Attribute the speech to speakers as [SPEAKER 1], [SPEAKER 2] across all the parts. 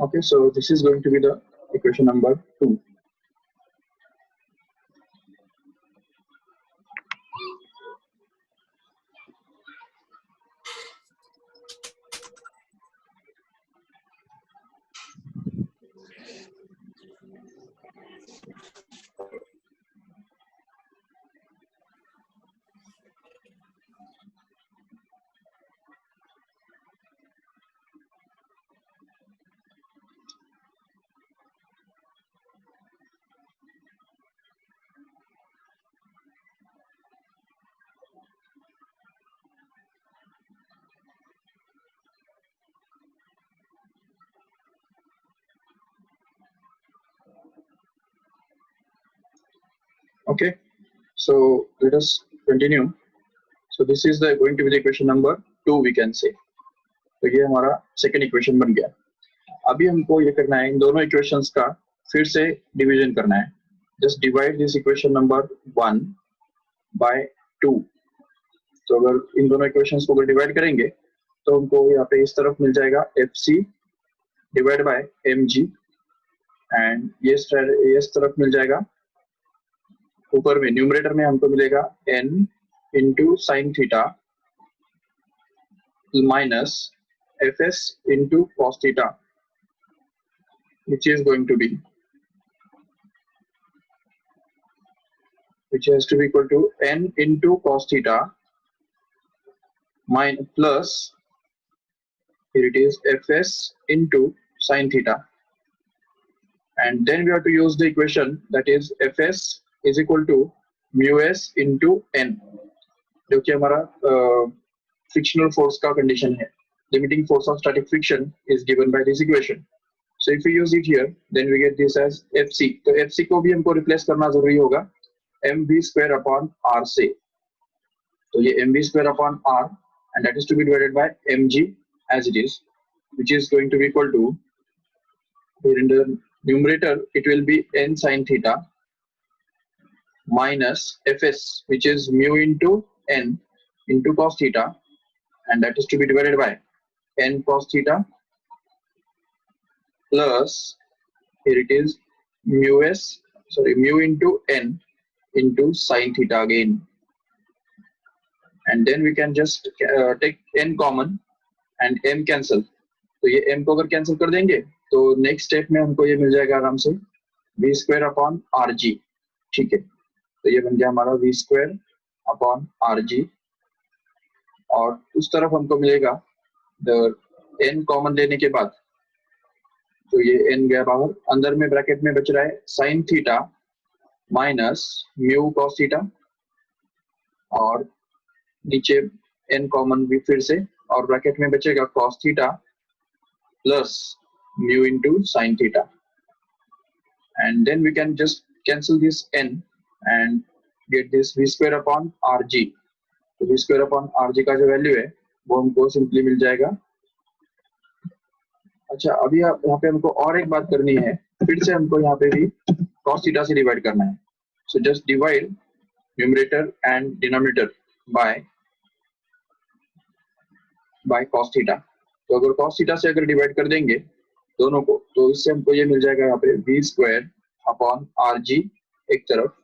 [SPEAKER 1] Okay, so this is going to be the equation number 2. Okay, so let us continue. So this is the going to be the equation number 2 we can say. तो ये हमारा second equation बन गया. अभी हमको ये करना है इन दोनों इक्वेशंस का फिर से डिवीजन करना है. Just divide this equation number 1 by 2. तो अगर इन दोनों इक्वेशंस को डिवाइड करेंगे तो हमको यहाँ पे इस तरफ मिल जाएगा FC divide by mg and ये इस तरफ मिल जाएगा. ऊपर में न्यूमरेटर में हमको मिलेगा n into sine theta minus fs into cos theta which has to be equal to n into cos theta minus plus here it is fs into sin theta, and then we have to use the equation that is fs is equal to mu s into n, जो कि हमारा frictional force का condition है. Limiting force of static friction is given by this equation. So if we use it here, then we get this as fc. तो fc को भी हमको replace करना जरूरी होगा mv square upon r से. तो ये mv square upon r and that is to be divided by mg as it is, which is going to be equal to, here in the numerator it will be n sin theta minus fs, which is mu into n into cos theta, and that is to be divided by n cos theta plus here it is mu into n into sin theta again, and then we can just take n common and m cancel. तो ये m को अगर cancel कर देंगे तो next step में हमको ये मिल जाएगा आराम से v स्क्वायर अपॉन rg. ठीक है, तो ये बन गया हमारा v स्क्वायर अपॉन rg, और उस तरफ हमको मिलेगा n कॉमन लेने के बाद तो ये n गया बाहर. अंदर में ब्रैकेट में बच रहा है sine theta minus mu cos theta, और नीचे n कॉमन भी फिर से, और ब्रैकेट में बचेगा cos theta plus mu into sin theta, and then we can just cancel this n and get this v square upon rg. तो v square upon rg का जो वैल्यू है वो हमको सिंपली मिल जाएगा. अच्छा, अभी यहाँ पे हमको और एक बात करनी है, फिर से हमको यहाँ पे भी cos थीटा से डिवाइड करना है. So just divide numerator and denominator by cos theta. तो अगर cos थीटा से अगर डिवाइड कर देंगे दोनों को तो इससे हमको ये मिल जाएगा यहाँ पे v स्क्वायर अपॉन rg एक तरफ,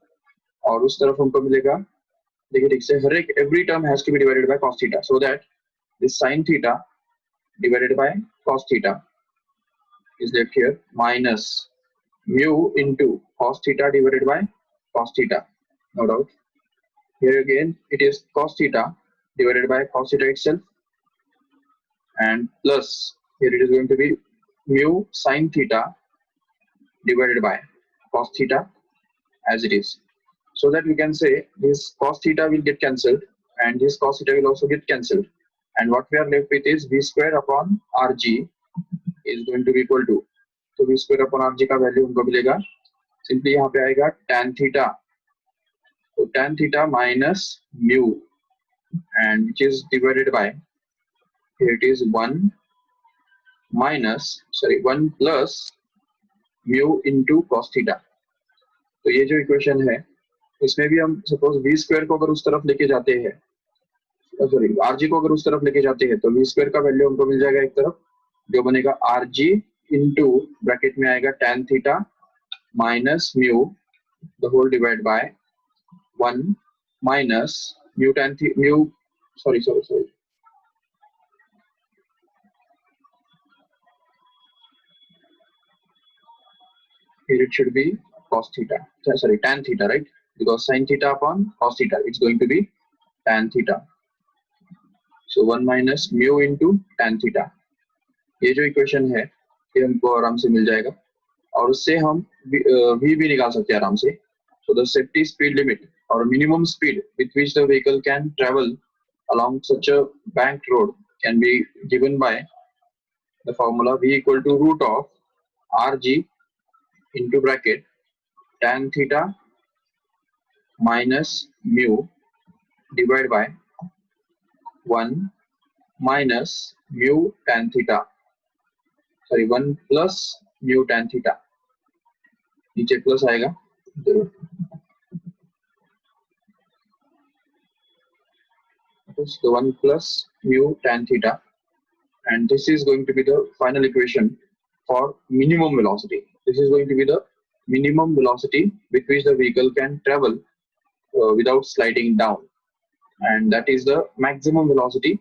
[SPEAKER 1] और उस तरफ हमको मिलेगा, देखिए ठीक से, हर एक every term has to be divided by cos theta, so that this sin theta divided by cos theta is left here minus mu into cos theta divided by cos theta. No doubt. Here again it is cos theta divided by cos theta itself, and plus here it is going to be mu sin theta divided by cos theta as it is, so that we can say this cos theta will get cancelled and this cos theta will also get cancelled, and what we are left with is v square upon rg is going to be equal to, तो v square upon rg का value हमको मिलेगा simply यहाँ पे आएगा tan theta, तो tan theta minus mu and which is divided by, here it is 1 plus mu into cos theta. तो ये जो इक्वेशन है इसमें भी हम सपोज v स्क्वायर को अगर उस तरफ लेके जाते हैं, सॉरी rg को अगर उस तरफ लेके जाते हैं तो v स्क्वायर का वैल्यू हमको मिल जाएगा एक तरफ, जो बनेगा rg इनटू ब्रैकेट में आएगा tan theta minus mu the whole divide by 1 minus mu tan mu sorry here it should be cos theta, sorry tan theta, right? Because sin theta upon cos theta, it's going to be tan theta. So 1 minus mu into tan theta. ये जो equation है ये हमको आराम से मिल जाएगा और उससे हम v भी निकाल सकते हैं आराम से. So the safety speed limit or minimum speed with which the vehicle can travel along such a banked road can be given by the formula v equal to root of rg into bracket tan theta minus mu divided by 1 minus mu tan theta, sorry 1 plus mu tan theta, नीचे plus आएगा so 1 plus mu tan theta, and this is going to be the final equation for minimum velocity. This is going to be the minimum velocity with which the vehicle can travel without sliding down, and that is the maximum velocity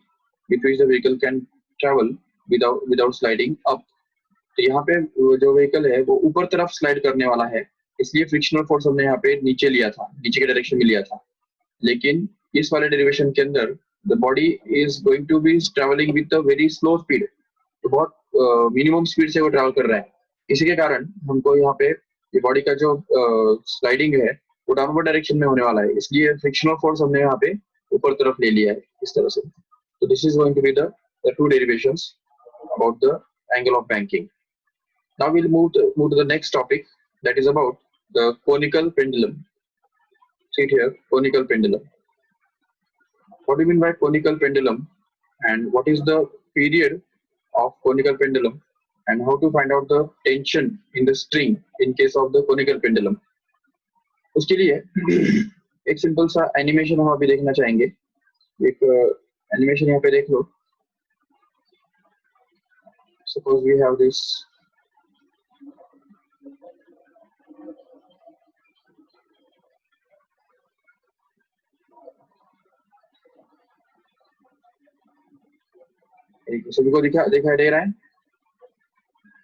[SPEAKER 1] with which the vehicle can travel without sliding up. तो यहाँ पे जो vehicle है वो ऊपर तरफ slide करने वाला है, इसलिए फ्रिक्शनल फोर्स हमने यहाँ पे नीचे लिया था, नीचे के डायरेक्शन में लिया था. लेकिन इस वाले डेरिवेशन के अंदर the body is going to be travelling with a very slow speed, तो बहुत मिनिमम स्पीड से वो ट्रैवल कर रहा है. इसी के कारण हमको यहाँ पे ये बॉडी का जो स्लाइडिंग है वो डाउनवर्ड डायरेक्शन में होने वाला है, इसलिए फ्रिक्शनल फोर्स हमने यहाँ पे ऊपर तरफ ले लिया है इस तरह से. तो this is going to be the two derivations about the angle of banking. Now we'll move to the next topic, that is about the conical pendulum. See it here, conical pendulum. What do you mean by conical pendulum, and what is the period of conical pendulum, and how to find out the tension in the string in case of the conical pendulum? उसके लिए एक simple सा animation हम अभी देखना चाहेंगे. एक animation यहाँ पे देख लो. Suppose we have this. सभी को दिखाई दे रहा है,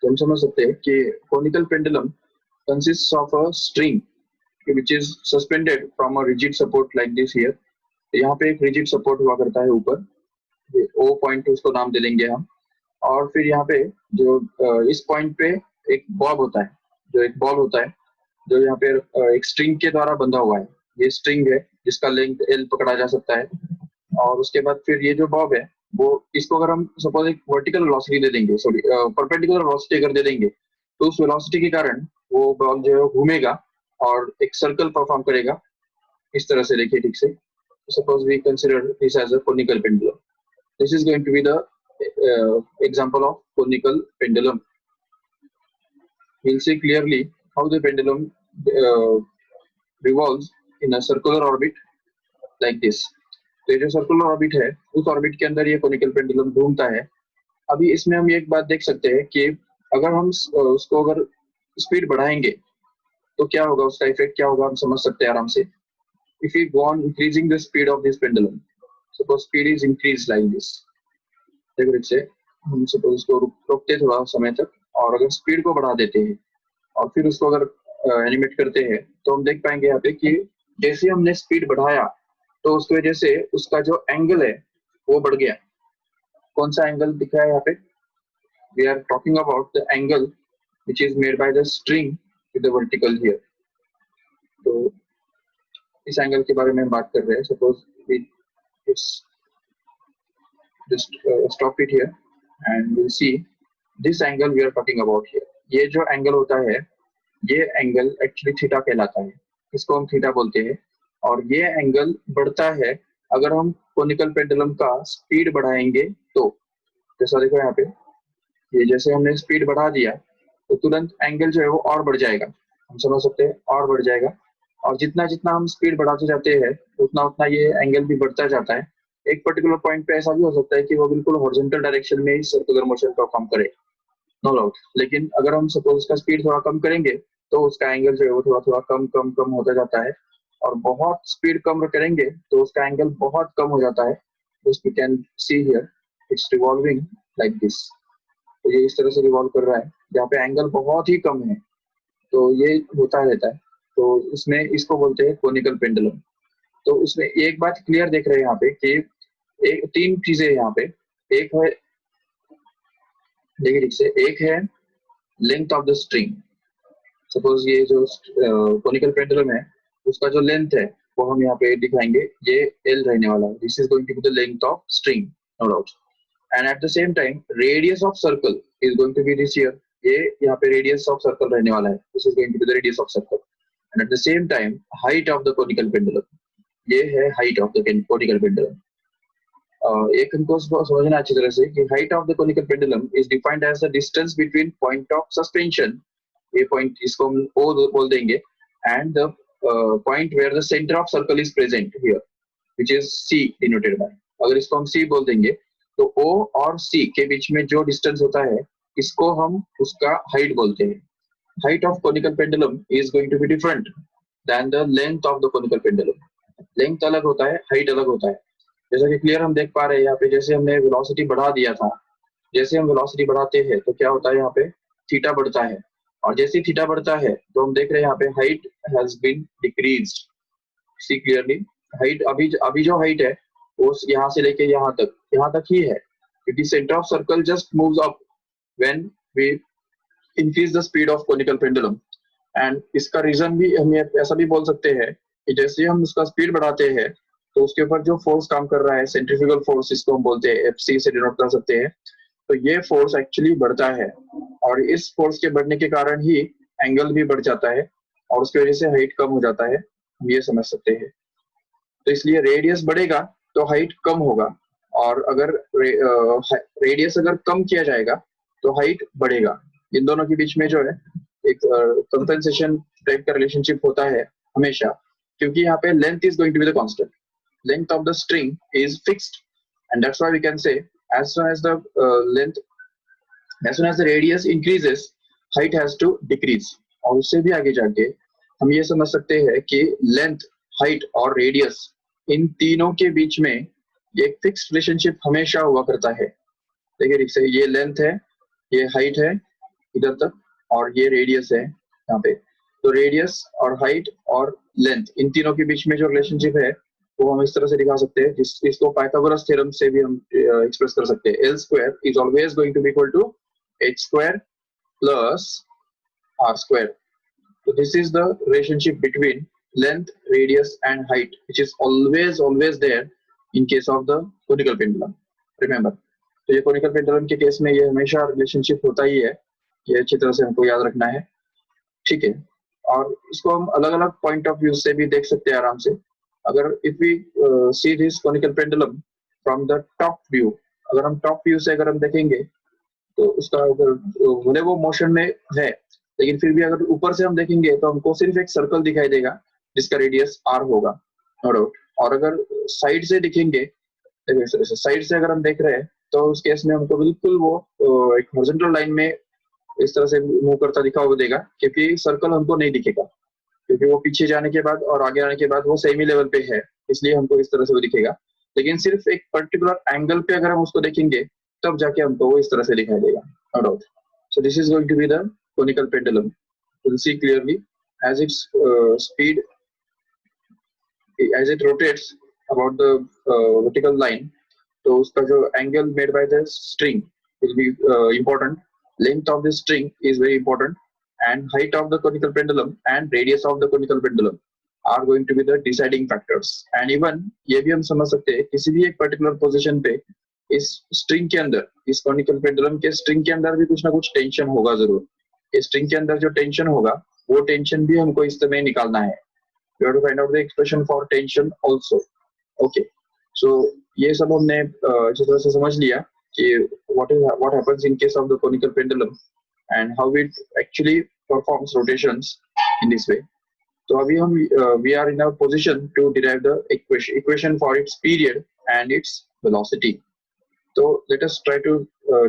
[SPEAKER 1] तो हम समझ सकते हैं कि conical pendulum consists of a string which is suspended from a rigid support like this here. यहाँ पे एक rigid support हुआ करता है ऊपर, O point उसको नाम दे देंगे हम, और फिर यहाँ पे जो इस पॉइंट पे एक बॉब होता है, जो एक बॉल होता है जो यहाँ पे एक स्ट्रिंग के द्वारा बंधा हुआ है. ये स्ट्रिंग है जिसका लेंथ L पकड़ा जा सकता है, और उसके बाद फिर ये जो बॉब है वो इसको अगर हम सपोज एक वर्टिकल वेलोसिटी दे देंगे, सॉरी परपेंडिकुलर वेलोसिटी अगर दे देंगे, तो उस वेलोसिटी के कारण वो बॉल जो है घूमेगा और एक सर्कल परफॉर्म करेगा इस तरह से. देखिए ठीक से, suppose we consider this as a conical pendulum. This is going to be the example of conical pendulum. we'll see clearly how the pendulum revolves in a circular orbit like this. तो ये जो circular orbit है उस orbit के अंदर ये conical pendulum घूमता है. अभी इसमें हम एक बात देख सकते हैं कि अगर हम उसको अगर स्पीड बढ़ाएंगे तो क्या होगा, उसका इफेक्ट क्या होगा हम समझ सकते हैं आराम से. If you go on increasing the speed of this pendulum, suppose speed is increase like this, देखो से हम सपोज उसको रोकते थोड़ा समय तक और अगर स्पीड को बढ़ा देते हैं और फिर उसको अगर एनिमेट करते हैं तो हम देख पाएंगे यहाँ पे कि जैसे हमने स्पीड बढ़ाया तो उसकी वजह से उसका जो एंगल है वो बढ़ गया. कौन सा एंगल दिख रहा है यहाँ पे? We are talking about the angle which is made by the string with the vertical here. तो इस एंगल के बारे में हम बात कर रहे हैं. Suppose it's just stop it here and will see this angle we are talking about here. ये जो एंगल होता है ये एंगल एक्चुअली थीटा कहलाता है, इसको हम थीटा बोलते हैं. और ये एंगल बढ़ता है अगर हम कोनिकल पेंडुलम का स्पीड बढ़ाएंगे तो. जैसा देखो यहाँ पे, ये जैसे हमने स्पीड बढ़ा दिया तो तुरंत एंगल जो है वो और बढ़ जाएगा, हम समझ सकते हैं और बढ़ जाएगा. और जितना जितना हम स्पीड बढ़ाते जाते हैं उतना उतना ये एंगल भी बढ़ता जाता है. एक पर्टिकुलर पॉइंट पे ऐसा भी हो सकता है कि वो बिल्कुल हॉरिजॉन्टल डायरेक्शन में ही सर्कुलर मोशन परफॉर्म करे. No doubt. लेकिन अगर हम सपोज उसका स्पीड थोड़ा कम करेंगे तो उसका एंगल जो है वो थोड़ा थोड़ा कम कम कम होता जाता है, और बहुत स्पीड कम करेंगे तो उसका एंगल बहुत कम हो जाता है। We can see here it's revolving like this. तो ये इस तरह से रिवॉल्व कर रहा है जहाँ पे एंगल बहुत ही कम है, तो ये होता रहता है। तो इसमें इसको बोलते हैं कोनिकल पेंडुलम। तो उसमें एक बात क्लियर देख रहे हैं यहाँ पे कि एक तीन चीजें यहाँ पे। एक है, देखिए ठीक से, एक है length of the string. Suppose ये जो कोनिकल पेंडुलम है उसका जो लेंथ है वो हम यहाँ पे दिखाएंगे, ये एल रहने वाला है। This is going to be the length of string, no doubt. And at the same time radius of circle is going to be this here. ये यहाँ पे रेडियस ऑफ सर्कल रहने वाला है, this is going to be the radius of circle. And at the same time height of the conical pendulum, ये है height of the conical pendulum. एक हमको समझना अच्छी तरह से कि height of the conical pendulum is defined as the distance between point of suspension, ये पॉइंट इसको हम ओ बोल देंगे, and the point where the centre of circle is present here, which is C denoted by. अगर इसको हम सी बोल देंगे तो ओ और सी के बीच में जो डिस्टेंस होता है इसको हम उसका हाइट बोलते हैं। Height of conical pendulum is going to be different than the length of the conical pendulum. Length अलग होता है, हाइट अलग होता है। जैसा कि क्लियर हम देख पा रहे हैं यहाँ पे, जैसे हमने वेलोसिटी बढ़ा दिया था, जैसे हम वेलोसिटी बढ़ाते हैं तो क्या होता है यहाँ पे, थीटा बढ़ता है। और जैसे ही थीटा बढ़ता है तो हम देख रहे हैं यहाँ पे height has been decreased. See clearly, height अभी अभी जो हाइट है वो यहाँ से लेके यहाँ तक ही है, क्योंकि centre of circle just moves up when we increase the speed of conical pendulum. And इसका रीजन भी हम ऐसा भी बोल सकते हैं कि जैसे हम उसका स्पीड बढ़ाते हैं तो उसके ऊपर जो फोर्स काम कर रहा है, सेंट्रीफ्यूगल फोर्स इसको हम बोलते हैं, एफसी से डिनोट कर सकते हैं। तो ये फोर्स एक्चुअली बढ़ता है, और इस फोर्स के बढ़ने के कारण ही एंगल भी बढ़ जाता है, और उसकी वजह से हाइट कम हो जाता है, हम ये समझ सकते हैं। तो इसलिए रेडियस बढ़ेगा तो हाइट कम होगा, और अगर रेडियस अगर कम किया जाएगा तो हाइट बढ़ेगा। इन दोनों के बीच में जो है एक कंपेंसेशन टाइप का रिलेशनशिप होता है हमेशा, क्योंकि यहाँ पे length is going to be the constant, length of the string is fixed, and that's why we can say as soon as the length, as soon as the radius increases, height has to decrease। और उससे भी आगे जाके हम ये समझ सकते हैं कि लेंथ, हाइट और रेडियस, इन तीनों के बीच में ये फिक्स्ड रिलेशनशिप हमेशा हुआ करता है। देखिए ठीक से, ये लेंथ है, ये हाइट है इधर तक, और ये रेडियस है यहाँ पे। तो रेडियस और हाइट और लेंथ, इन तीनों के बीच में जो रिलेशनशिप है वो हम इस तरह से दिखा सकते हैं, इसको पाइथागोरस थ्योरम से भी हम एक्सप्रेस कर सकते हैं। L square is always going to be equal to H square plus R square. तो this is the relationship between length, radius and height, which is always there in case of the conical pendulum, remember. तो ये conical pendulum के case में ये हमेशा relationship होता ही है, ये अच्छी तरह से हमको याद रखना है, ठीक है। और इसको हम अलग अलग पॉइंट ऑफ व्यू से भी देख सकते हैं आराम से। अगर if we see this conical pendulum from the top view, अगर हम टॉप व्यू से अगर हम देखेंगे तो उसका अगर भले वो मोशन में है, लेकिन फिर भी अगर ऊपर से हम देखेंगे तो हमको सिर्फ एक सर्कल दिखाई देगा जिसका रेडियस आर होगा, नो डाउट। और अगर साइड से दिखेंगे, साइड से अगर हम देख रहे हैं तो उस केस में हमको बिल्कुल वो एक हॉरिजॉन्टल लाइन में इस तरह से मूव करता दिखा हुआ देगा, क्योंकि सर्कल हमको नहीं दिखेगा, क्योंकि वो पीछे जाने के बाद और आगे आने के बाद वो सेमी लेवल पे है, इसलिए हमको इस तरह से वो दिखेगा। लेकिन सिर्फ एक पर्टिकुलर एंगल पे अगर हम उसको देखेंगे तब जाके हमको वो इस तरह से दिखाई देगा, no doubt. So this is going to be the conical pendulum. You will see clearly as its speed, as it rotates about the vertical line, तो उसका जो angle made by the string will be important, length of the string is very important, and height of the conical pendulum and radius of the conical pendulum are going to be the deciding factors। and even ये भी हम समझ सकते हैं किसी भी एक particular position पे इस स्ट्रिंग के अंदर, इस कॉनिकल पेंडुलम के स्ट्रिंग के अंदर भी कुछ ना कुछ टेंशन होगा जरूर। इस स्ट्रिंग के अंदर जो टेंशन होगा वो टेंशन भी हमको इस समय निकालना है। you have to find out the expression for tension also, okay। so ये सब हमने अच्छी तरह से समझ लिया कि what happens in case of the conical pendulum and how it actually performs rotations in this way। तो अभी हम we are in a position to derive the equation for its period and its velocity। तो let us try to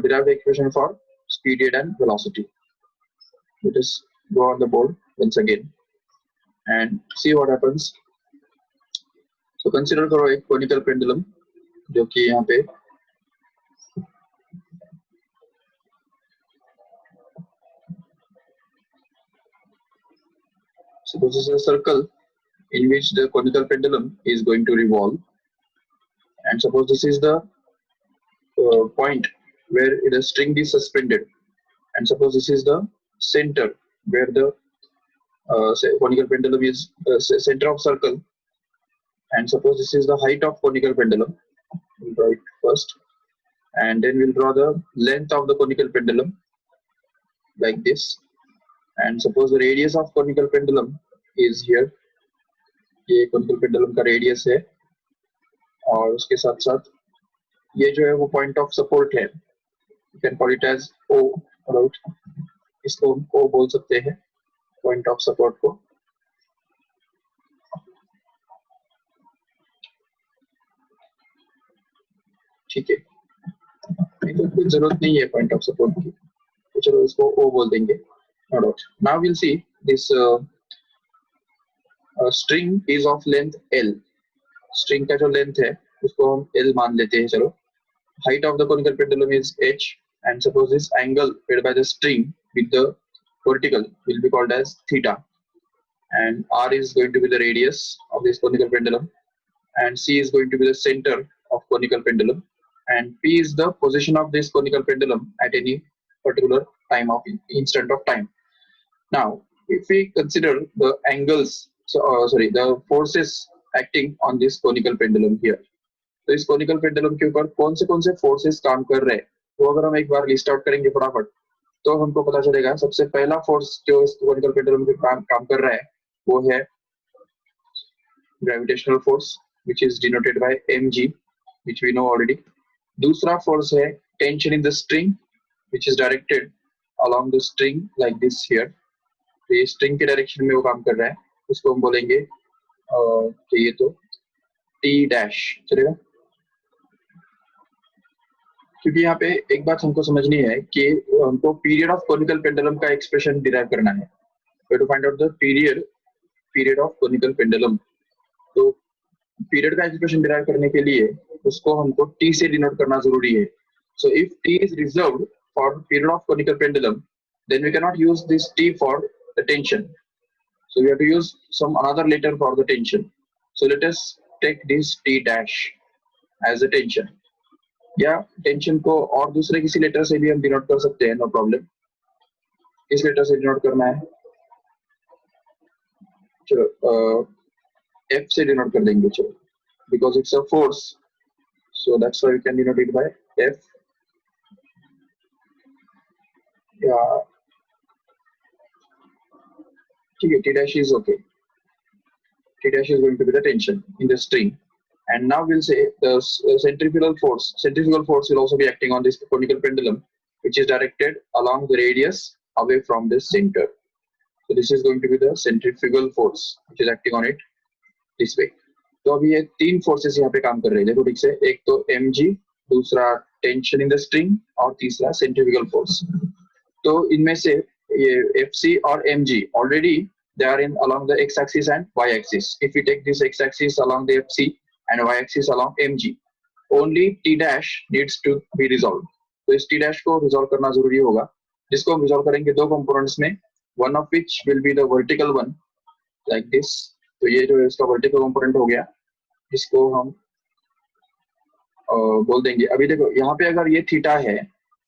[SPEAKER 1] derive the equation for period and velocity. Let us go on the board once again and see what happens. So consider करो एक conical pendulum जो कि यहाँ पे suppose this is a circle in which the conical pendulum is going to revolve, and suppose this is the point where the string is suspended, and suppose this is the center where the conical pendulum is center of circle, and suppose this is the height of conical pendulum. We'll draw it first, and then we'll draw the length of the conical pendulum like this, and suppose the radius of conical pendulum is here. ये conical pendulum का radius है, और उसके साथ साथ ये जो है वो point of support है. You can call it as O, right? इसको हम O बोल सकते हैं point of support को. ठीक है, नहीं तो कोई जरूरत नहीं है point of support की, तो चलो इसको O बोल देंगे. Now we'll see this string is of length L. String का जो length है उसको हम L मान लेते हैं. चलो, height of the conical pendulum is h, and suppose this angle made by the string with the vertical will be called as theta, and r is going to be the radius of this conical pendulum, and c is going to be the center of conical pendulum, and p is the position of this conical pendulum at any particular time of instant of time. Now if we consider the angles, the forces acting on this conical pendulum here, तो इस conical pendulum के ऊपर कौन से forces काम कर रहे हैं, तो अगर हम एक बार लिस्ट आउट करेंगे फटाफट तो हमको पता चलेगा. सबसे पहला फोर्स जो इस कोनिकल पेंडुलम पे काम कर रहा है वो है gravitational force, which is denoted by mg, which we know already. दूसरा फोर्स है tension in the string, which is directed along the string like this here. तो ये स्ट्रिंग के डायरेक्शन में वो काम कर रहा है, उसको हम बोलेंगे कि ये तो T डैश चलेगा. क्योंकि यहाँ पे एक बात हमको समझनी है कि हमको पीरियड ऑफ कोनिकल पेंडुलम का एक्सप्रेशन डिराइव करना है. To find out the period of conical pendulum, तो पीरियड का एक्सप्रेशन डिराइव करने के लिए उसको हमको t से डिनोट करना जरूरी है. So if t is reserved for period of conical pendulum, then we can not use this t for the tension, so we have to use some another letter for the tension. So let us take this t dash as a tension, या tension को और दूसरे किसी letter से भी हम denote कर सकते हैं, नो प्रॉब्लम. इस लेटर से डिनोट करना है, चलो F से डिनोट कर देंगे. चलो, because it's a force, so that's why we can denote it by F. या ठीक है, T dash is okay. T dash is going to be the tension in the string. And now we'll say the centrifugal force will also be acting on this conical pendulum, which is directed along the radius away from the center. So this is going to be the centrifugal force which is acting on it this way. तो अभी ये तीन forces यहाँ पे काम कर रहे हैं, देखो ठीक से. एक तो mg, दूसरा टेंशन इन द स्ट्रिंग, और तीसरा सेंट्रीफ्यूगल फोर्स. तो इनमें से ये fc और mg already they are in along the x-axis and y-axis. If we take this x-axis along the fc and y-axis along mg, only t dash needs to be resolved. तो इस t dash को resolve करना जरूरी होगा, जिसको हम resolve करेंगे दो कंपोनेंट्स में, one of which will be the vertical one like this. तो ये जो है इसका वर्टिकल कंपोनेंट हो गया, इसको हम बोल देंगे. अभी देखो यहाँ पे अगर ये थीटा है,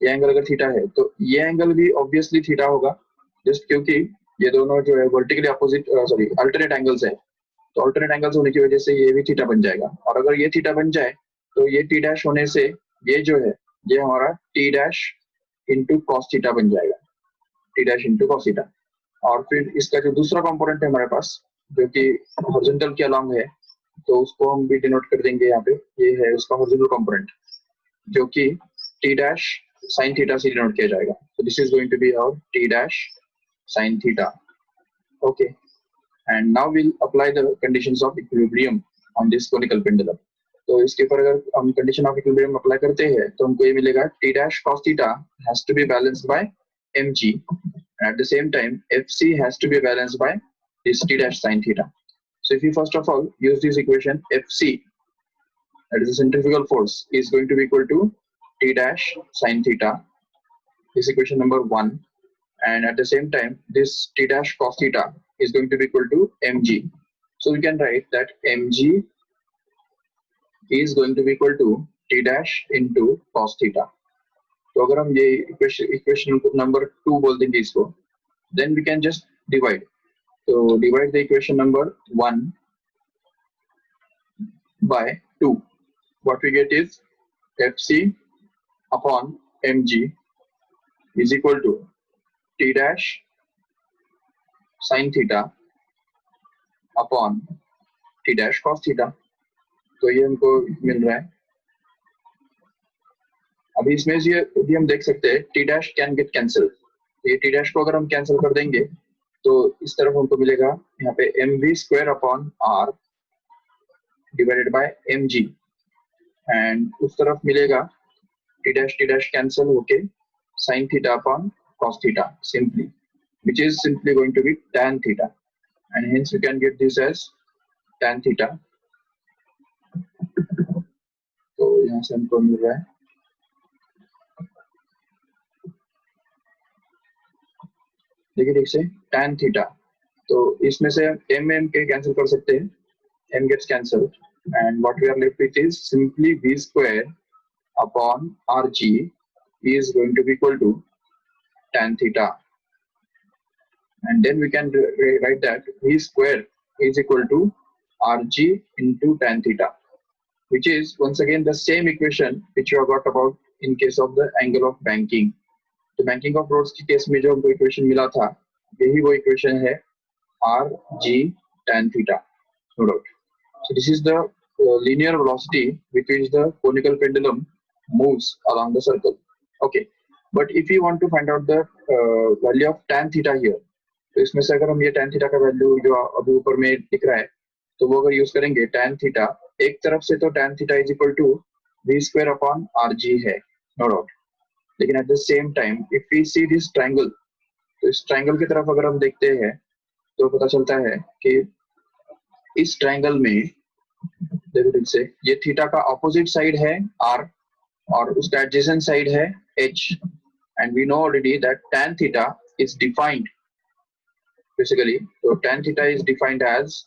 [SPEAKER 1] ये एंगल अगर थीटा है, तो ये एंगल भी ऑब्वियसली थीटा होगा, जस्ट क्योंकि ये दोनों जो है वर्टिकली अपोजिट अल्टरनेट एंगल्स है. तो अल्टरनेट एंगल्स होने की वजह से ये भी थीटा बन जाएगा, और अगर ये थीटा बन जाए तो ये टी डैश होने से ये जो है ये हमारा T dash into cos theta बन जाएगा, T dash into cos theta. और फिर इसका जो दूसरा कंपोनेंट है हमारे पास जो कि हॉरिजॉन्टल के अलॉन्ग है, तो उसको हम भी डिनोट कर देंगे यहाँ पे. ये है उसका हॉरिजॉन्टल कंपोनेंट जो कि टी डैश साइन थीटा से डिनोट किया जाएगा. तो this is going to be our T dash sine theta. Okay, and now we'll apply the conditions of equilibrium on this conical pendulum. तो इसके ऊपर अगर हम कंडीशन ऑफ इक्विलिब्रियम अप्लाई करते हैं तो हमको ये मिलेगा t dash cos theta has to be balanced by mg, and at the same time fc has to be balanced by this t dash sin theta. So if you first of all use this equation, fc, that is the centrifugal force, is going to be equal to t dash sin theta, this equation number 1, and at the same time this t dash cos theta is going to be equal to mg. So we can write that mg is going to be equal to t dash into cos theta. तो अगर हम ये equation number 2 बोल देंगे इसको, then we can just divide. So divide the equation number 1 by 2. What we get is fc upon mg is equal to t dash sin theta upon t dash cos theta. तो ये हमको मिल रहा है. अभी इसमें ये भी हम देख सकते हैं t dash can get cancelled. ये t dash को अगर हम कैंसिल कर देंगे तो इस तरफ हमको मिलेगा यहाँ पे mv square upon r divided by mg, and उस तरफ मिलेगा t dash कैंसिल होके sin theta upon cos theta simply, which is simply going to be tan theta, and hence we can get this as tan theta. तो यहाँ से हमको मिल रहा है देखिए ठीक से tan थीटा. तो इसमें से m के कैंसिल कर सकते हैं, m gets cancelled, and what we are left with is simply v square upon rg is going to be equal to tan theta, and then we can write that v square is equal to rg into tan theta, which is once again the same equation which you have got about in case of the angle of banking. तो banking of roads के case में जो हमको equation मिला था, यही वो equation है R G tan theta. No doubt. So this is the linear velocity with which the conical pendulum moves along the circle. Okay. But if you want to find out the value of tan theta here, तो इसमें से अगर हम ये tan theta का value जो अभी ऊपर में दिख रहा है, तो वो अगर यूज करेंगे tan theta, एक तरफ से तो tan theta is equal to v square upon rg है, no doubt. लेकिन at the same time if we see this triangle, तो इस ट्रायंगल की तरफ अगर हम देखते हैं तो पता चलता है कि इस ट्रायंगल में देखो ठीक से ये थीटा का ऑपोजिट साइड है r और उसका एडजेसेंट साइड है h, and we know already that tan theta is defined basically. तो tan theta is defined as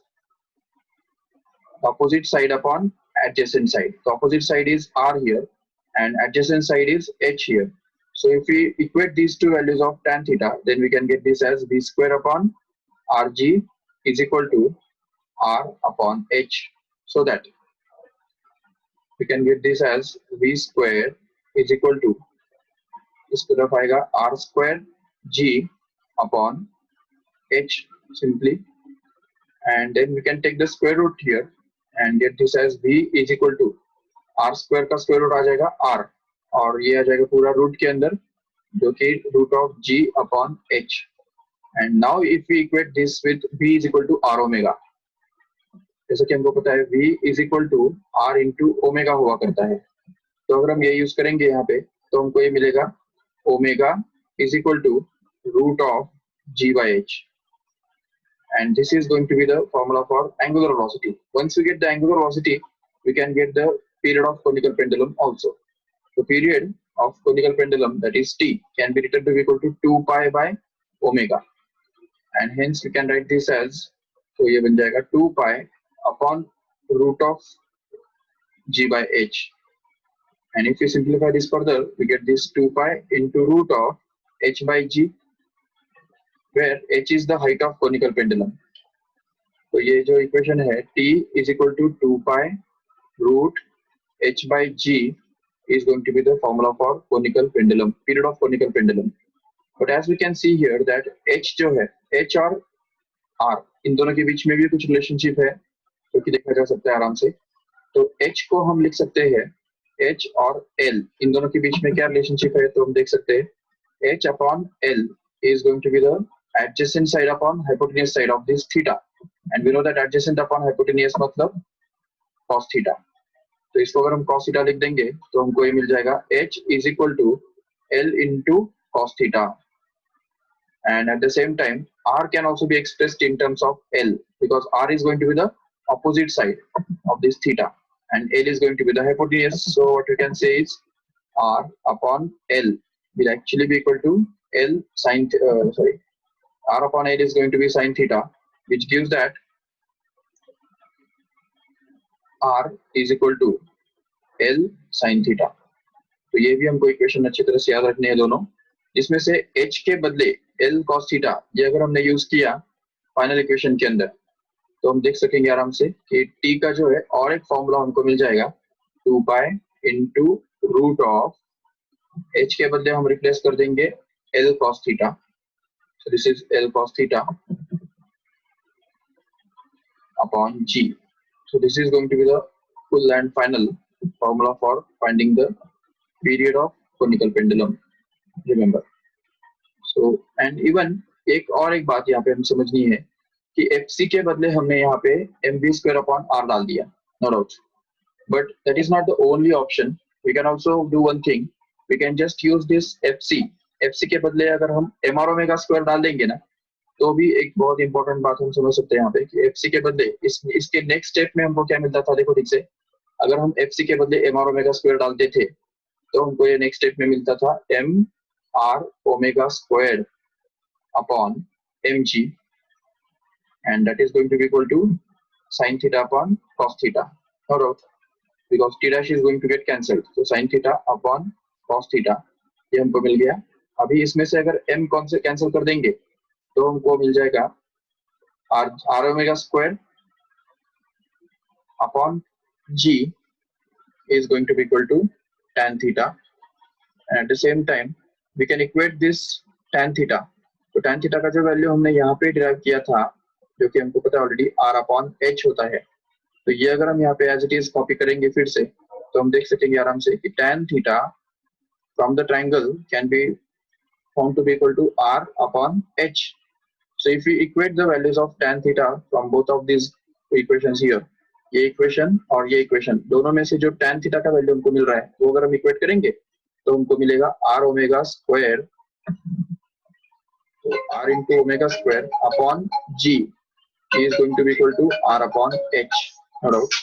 [SPEAKER 1] opposite side upon adjacent side. The opposite side is r here and adjacent side is h here. So if we equate these two values of tan theta, then we can get this as v square upon rg is equal to r upon h. So that we can get this as v square is equal to, इस तरफ आएगा r square g upon h simply, and then we can take the square root here and get this as v is equal to r square का square root आ जाएगा r, और ये आ जाएगा पूरा root के अंदर जो कि root of g upon h. And now if we equate this with v is equal to r omega, जैसा कि हमको पता है v is equal to r into omega हुआ करता है. तो अगर हम ये यूज करेंगे यहाँ पे तो हमको ये मिलेगा omega is equal to root of g by h, and this is going to be the formula for angular velocity. Once we get the angular velocity, we can get the period of conical pendulum also. The period of conical pendulum, that is t, can be written to be equal to 2 pi by omega, and hence we can write this as, so ये बन जाएगा 2 pi upon root of g by h, and if we simplify this further, we get this 2 pi into root of h by g, where h is the height of conical pendulum. तो ये जो equation है t is equal to 2 pi root h by g is going to be the formula for conical pendulum, period of conical pendulum. But as we can see here that h जो है, h और r इन दोनों के बीच में भी कुछ relationship है जो कि देखा जा सकता है आराम से. तो h को हम लिख सकते हैं h और l, इन दोनों के बीच में क्या रिलेशनशिप है तो हम देख सकते हैं h upon l is going to be the adjacent side upon hypotenuse side of this theta, and we know that adjacent upon hypotenuse मतलब cos theta. तो इसको अगर हम cos थीटा लिख देंगे तो हमको ये मिल जाएगा h is equal to L into cos theta. And at the same time, R can also be expressed in terms of L because R is going to be the opposite side of this theta and L is going to be the hypotenuse. So what you can say is R upon L will actually be equal to L sine, R upon L is going to be sine theta, which gives that R is equal to L sine theta. तो ये भी हमको equation अच्छी तरह से याद रखने हैं दोनों, जिसमें से h के बदले L cos थीटा ये अगर हमने यूज किया फाइनल इक्वेशन के अंदर तो हम देख सकेंगे आराम से कि t का जो है और एक फॉर्मूला हमको मिल जाएगा 2 pi into root of h के बदले हम रिप्लेस कर देंगे L cos theta. So this is L cos theta upon G. So this is going to be the full and final formula for finding the period of conical pendulum. Remember. So and even एक और एक बात यहाँ पे हम समझनी है कि FC के बदले हमने यहाँ पे mv square upon r डाल दिया, no doubt. But that is not the only option. We can also do one thing. We can just use this FC. FC के बदले अगर हम mr omega square डाल देंगे ना तो भी एक बहुत इंपॉर्टेंट बात हम समझ सकते हैं यहाँ पे कि FC के बदले इसके नेक्स्ट स्टेप में हमको क्या मिलता था, देखो ठीक से, अगर हम FC के बदले mr ओमेगा स्क्वायर डालते थे तो हमको ये नेक्स्ट स्टेप में मिलता था mr omega square upon mg and that is going to be equal to sin theta upon cos theta, no doubt, because t dash is going to get cancelled. So sin theta upon cos theta ये हमको मिल गया. अभी इसमें से अगर m कौन से cancel कर देंगे तो हमको मिल जाएगा r omega square upon g is going to be equal to tan theta, and at the same time we can equate this tan theta. तो tan theta का जो वैल्यू हमने यहाँ पे डिराइव किया था जो कि हमको पता है ऑलरेडी r अपॉन h होता है, तो ये अगर हम यहाँ पे एज इट इज कॉपी करेंगे फिर से तो हम देख सकेंगे आराम से कि tan theta from the triangle can be found to be equal to r upon h. So if we equate the values of tan theta from both of these equations here, ये इक्वेशन और ये equation दोनों में से जो tan theta का value हमको मिल रहा है वो अगर हम इक्वेट करेंगे तो हमको मिलेगा r omega square, r into omega square upon g is going to be equal to r upon h. No doubt.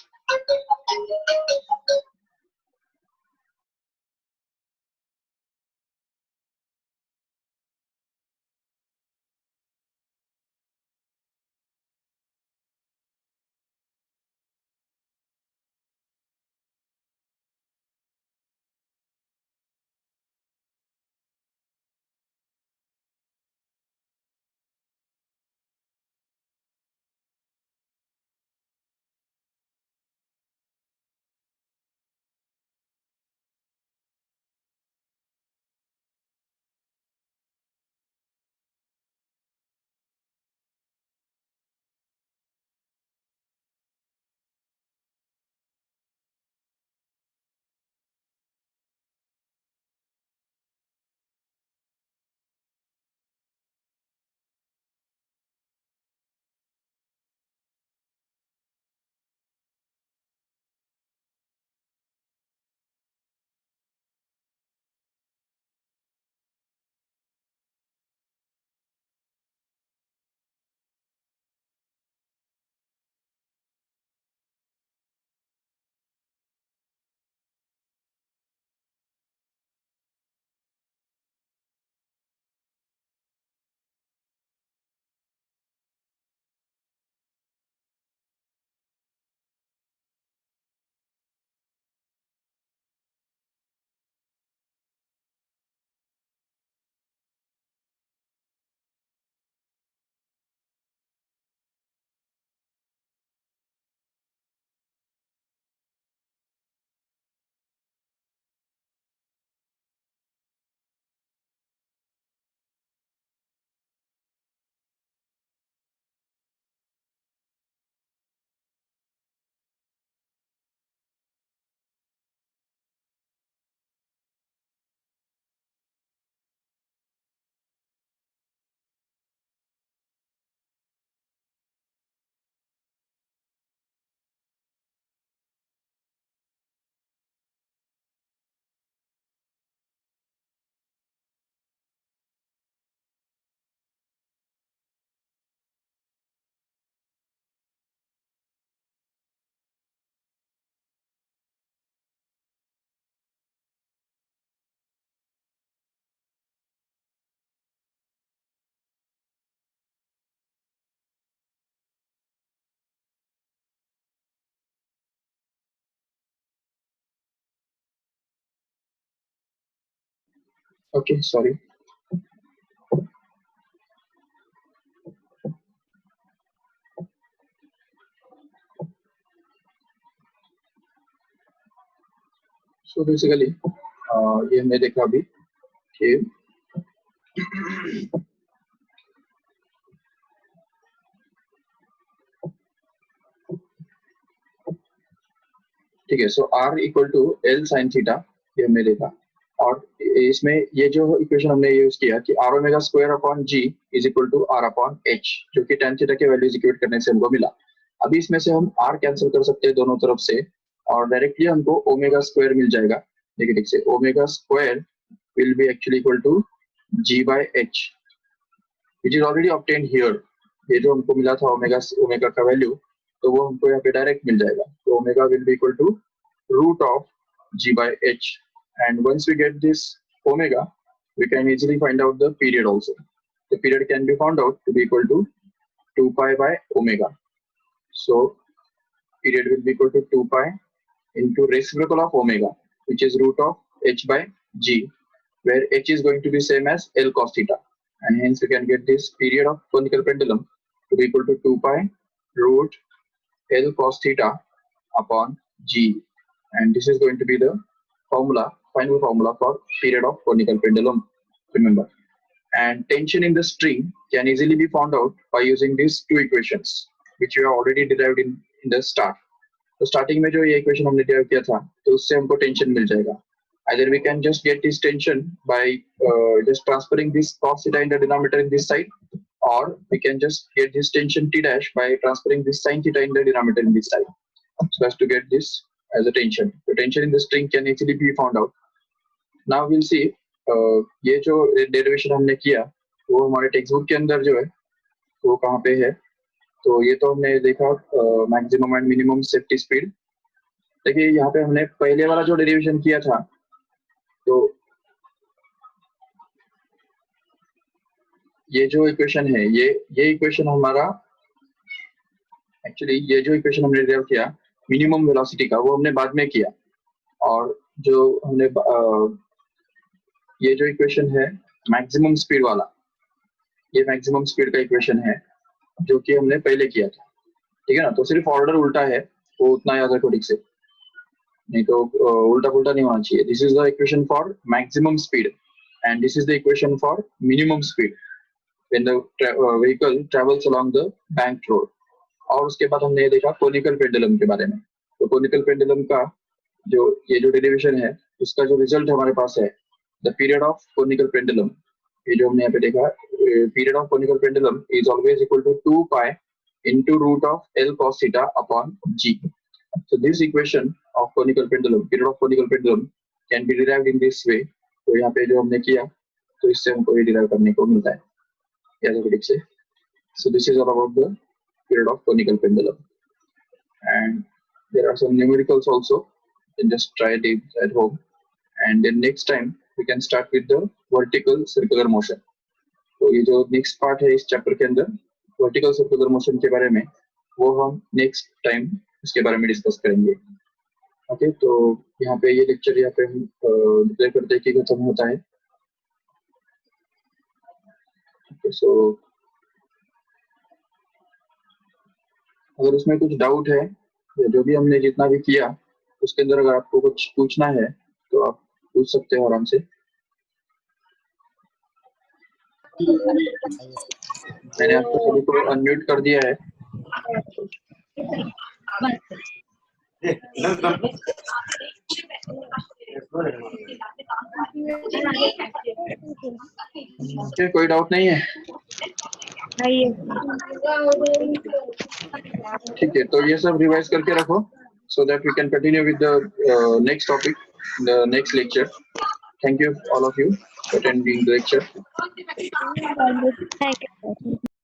[SPEAKER 1] Okay, sorry. So basically ये हमने देखा अभी कि ठीक है, so r equal to L sine theta ये हमने देखा, और इसमें ये जो इक्वेशन हमने यूज किया कि r omega square upon g is equal to r upon h, जो कि tan थीटा के वैल्यूज इक्वेट करने से हमको मिला। अभी इसमें से हम r कैंसिल कर सकते हैं दोनों तरफ से, और डायरेक्टली हमको ओमेगा स्क्वायर मिल जाएगा नेगेटिव से। Omega square will be actually equal to g by h which is already obtained here. ये जो हमको मिला था ओमेगा का वैल्यू, तो वो हमको यहाँ पे डायरेक्ट मिल जाएगा। तो omega will be equal to root of g by h, and once we get this omega, we can easily find out the period also. The period can be found out to be equal to 2 pi by omega. So period will be equal to 2 pi into reciprocal of omega, which is root of h by g, where h is going to be same as L cos theta, and hence we can get this period of conical pendulum to be equal to 2 pi root L cos theta upon g, and this is going to be the formula, final formula for period of conical pendulum, remember. And tension in the string can easily be found out by using these two equations which we have already derived in the start. तो starting में जो ये equation हमने derive किया था, तो उससे हमको tension मिल जाएगा। Either we can just get this tension by just transferring this cos theta in the denominator in this side, or we can just get this tension t dash by transferring this sin theta in the denominator in this side, so as to get this as a tension. The tension in the string can actually be found out. Now we'll see ये जो derivation हमने किया वो हमारे text book के अंदर जो है वो कहाँ पे है। तो ये तो हमने देखा maximum and minimum safety speed. देखिए यहाँ पे हमने पहले वाला जो डेरिवेशन किया था, तो ये जो इक्वेशन है ये इक्वेशन हमारा एक्चुअली ये जो इक्वेशन हमने डेरिव किया मिनिमम वेलोसिटी का, वो हमने बाद में किया। और जो हमने ये जो इक्वेशन है मैक्सिमम स्पीड वाला, ये मैक्सिमम स्पीड का इक्वेशन है जो कि हमने पहले किया था, ठीक है ना। तो सिर्फ ऑर्डर उल्टा है, वो उतना याद रखो ठीक से, नहीं तो उल्टा पुल्टा नहीं होना चाहिए। This is the equation for maximum speed and this is the equation for minimum speed when the vehicle travels along the bank road. और उसके बाद हमने ये देखा कोनिकल पेंडुलम के बारे में। तो कोनिकल पेंडुलम का जो ये जो डेरिवेशन है उसका जो रिजल्ट हमारे पास है, the period of conical pendulum, ये जो हमने यहाँ पे देखा period of conical pendulum is always equal to 2 pi into root of L cos theta upon g. So this equation of conical pendulum, period of conical pendulum, can be derived in this way. तो यहाँ पे जो हमने किया तो इससे हमको ये derive करने को मिलता है याद रखो ठीक से। So this is all about the period of conical pendulum, and there are some numericals also. You can just try it at home, and then next time we can start with the vertical circular motion. तो ये जो next part है इस chapter के अंदर vertical circular motion के बारे में, वो हम नेक्स्ट टाइम उसके बारे में डिस्कस करेंगे। ओके, तो यहाँ पे ये लेक्चर यहाँ पे हम डिक्लेयर करते हैं कि खत्म होता है। सो अगर उसमें कुछ डाउट है, जो भी हमने जितना भी किया उसके अंदर अगर आपको कुछ पूछना है तो आप पूछ सकते हो आराम से। मैंने आपको सभी को अनम्यूट कर दिया है। कोई डाउट नहीं है? ठीक है, तो ये सब रिवाइज करके रखो so that we can continue with the next topic, the next lecture. Thank you all of you for attending the lecture.
[SPEAKER 2] Thank you.